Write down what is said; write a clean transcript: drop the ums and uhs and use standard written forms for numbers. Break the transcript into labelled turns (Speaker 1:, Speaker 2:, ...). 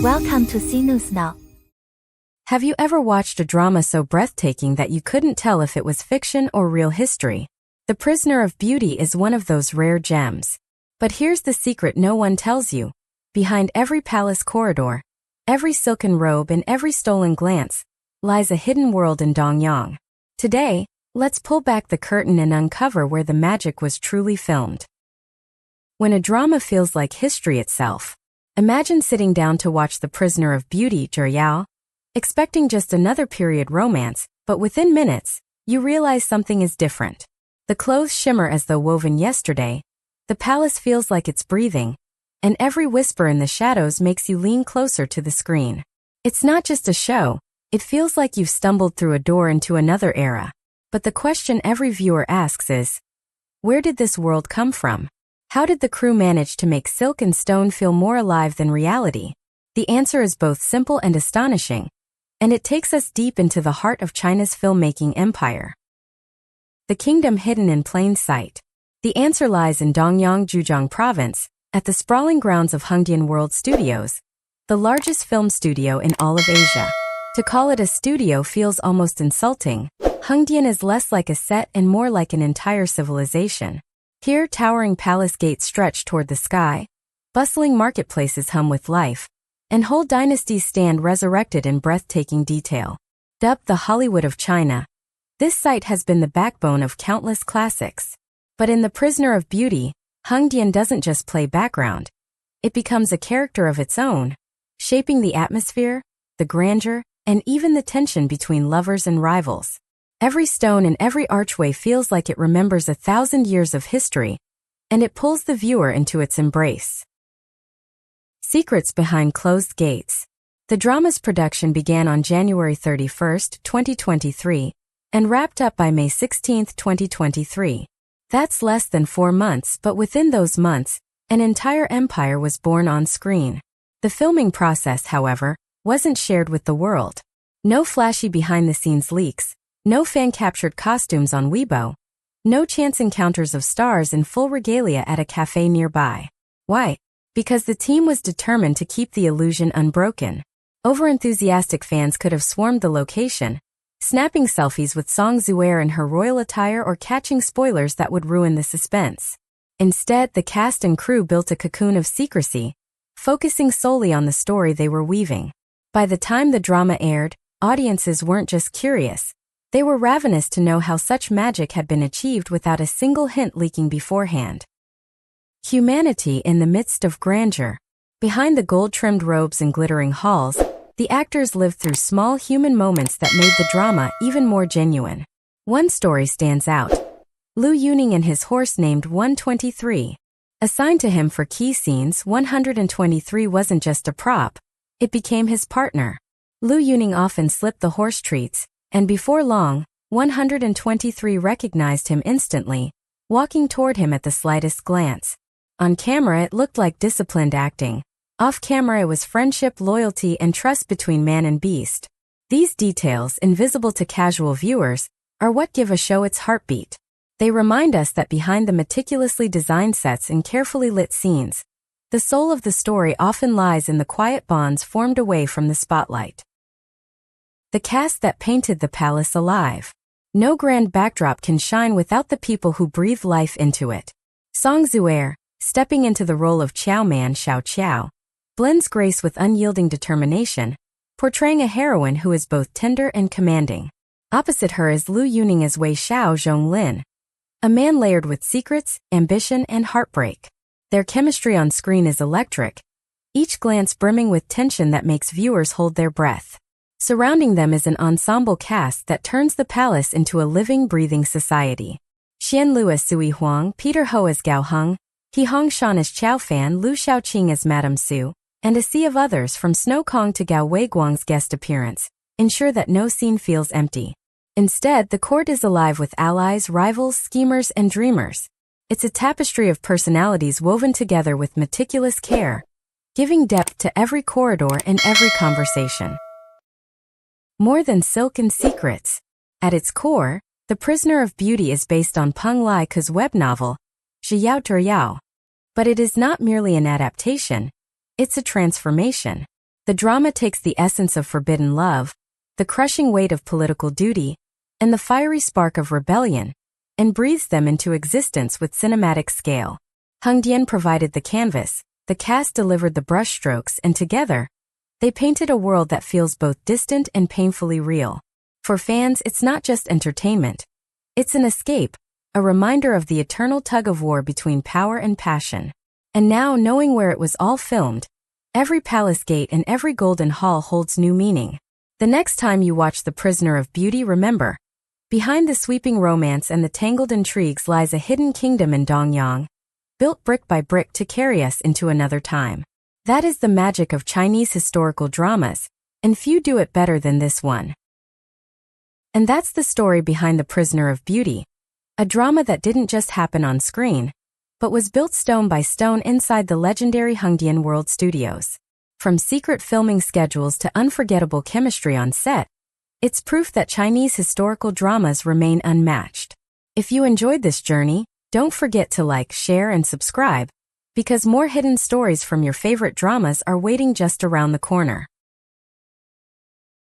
Speaker 1: Welcome to C News Now.
Speaker 2: Have you ever watched a drama so breathtaking that you couldn't tell if it was fiction or real history? The Prisoner of Beauty is one of those rare gems. But here's the secret no one tells you. Behind every palace corridor, every silken robe and every stolen glance, lies a hidden world in Dongyang. Today, let's pull back the curtain and uncover where the magic was truly filmed. When a drama feels like history itself, imagine sitting down to watch The Prisoner of Beauty, ZuEr, expecting just another period romance, but within minutes, you realize something is different. The clothes shimmer as though woven yesterday, the palace feels like it's breathing, and every whisper in the shadows makes you lean closer to the screen. It's not just a show, it feels like you've stumbled through a door into another era. But the question every viewer asks is, where did this world come from? How did the crew manage to make silk and stone feel more alive than reality? The answer is both simple and astonishing, and it takes us deep into the heart of China's filmmaking empire. The kingdom hidden in plain sight. The answer lies in Dongyang, Zhejiang province, at the sprawling grounds of Hengdian World Studios, the largest film studio in all of Asia. To call it a studio feels almost insulting. Hengdian is less like a set and more like an entire civilization. Here, towering palace gates stretch toward the sky, bustling marketplaces hum with life, and whole dynasties stand resurrected in breathtaking detail. Dubbed the Hollywood of China, this site has been the backbone of countless classics. But in The Prisoner of Beauty, Hengdian doesn't just play background. It becomes a character of its own, shaping the atmosphere, the grandeur, and even the tension between lovers and rivals. Every stone and every archway feels like it remembers 1,000 years of history, and it pulls the viewer into its embrace. Secrets behind closed gates. The drama's production began on January 31, 2023, and wrapped up by May 16, 2023. That's less than 4 months, but within those months, an entire empire was born on screen. The filming process, however, wasn't shared with the world. No flashy behind-the-scenes leaks, no fan-captured costumes on Weibo, no chance encounters of stars in full regalia at a cafe nearby. Why? Because the team was determined to keep the illusion unbroken. Over-enthusiastic fans could have swarmed the location, snapping selfies with ZuEr in her royal attire or catching spoilers that would ruin the suspense. Instead, the cast and crew built a cocoon of secrecy, focusing solely on the story they were weaving. By the time the drama aired, audiences weren't just curious. They were ravenous to know how such magic had been achieved without a single hint leaking beforehand. Humanity in the midst of grandeur. Behind the gold-trimmed robes and glittering halls, the actors lived through small human moments that made the drama even more genuine. One story stands out. Liu Yuning and his horse named 123. Assigned to him for key scenes, 123 wasn't just a prop, it became his partner. Liu Yuning often slipped the horse treats, and before long, 123 recognized him instantly, walking toward him at the slightest glance. On camera it looked like disciplined acting. Off camera it was friendship, loyalty, and trust between man and beast. These details, invisible to casual viewers, are what give a show its heartbeat. They remind us that behind the meticulously designed sets and carefully lit scenes, the soul of the story often lies in the quiet bonds formed away from the spotlight. The cast that painted the palace alive. No grand backdrop can shine without the people who breathe life into it. ZuEr, stepping into the role of Xiao Man Xiao Qiao, blends grace with unyielding determination, portraying a heroine who is both tender and commanding. Opposite her is Liu Yuning as Wei Xiao Zhonglin, a man layered with secrets, ambition, and heartbreak. Their chemistry on screen is electric, each glance brimming with tension that makes viewers hold their breath. Surrounding them is an ensemble cast that turns the palace into a living, breathing society. Xian Lu as Sui Huang, Peter Ho as Gao Heng, He Hongshan as Chao Fan, Lu Shaoqing as Madame Su, and a sea of others from Snow Kong to Gao Weiguang's guest appearance ensure that no scene feels empty. Instead, the court is alive with allies, rivals, schemers, and dreamers. It's a tapestry of personalities woven together with meticulous care, giving depth to every corridor and every conversation. More than silk and secrets. At its core, The Prisoner of Beauty is based on Peng Lai Ke's web novel, Zhiyao Zhiyao. But it is not merely an adaptation, it's a transformation. The drama takes the essence of forbidden love, the crushing weight of political duty, and the fiery spark of rebellion, and breathes them into existence with cinematic scale. Hengdian provided the canvas, the cast delivered the brushstrokes, and together, they painted a world that feels both distant and painfully real. For fans, it's not just entertainment. It's an escape, a reminder of the eternal tug-of-war between power and passion. And now, knowing where it was all filmed, every palace gate and every golden hall holds new meaning. The next time you watch The Prisoner of Beauty, remember, behind the sweeping romance and the tangled intrigues lies a hidden kingdom in Dongyang, built brick by brick to carry us into another time. That is the magic of Chinese historical dramas, and few do it better than this one. And that's the story behind The Prisoner of Beauty, a drama that didn't just happen on screen, but was built stone by stone inside the legendary Hengdian World Studios. From secret filming schedules to unforgettable chemistry on set, it's proof that Chinese historical dramas remain unmatched. If you enjoyed this journey, don't forget to like, share, and subscribe, because more hidden stories from your favorite dramas are waiting just around the corner.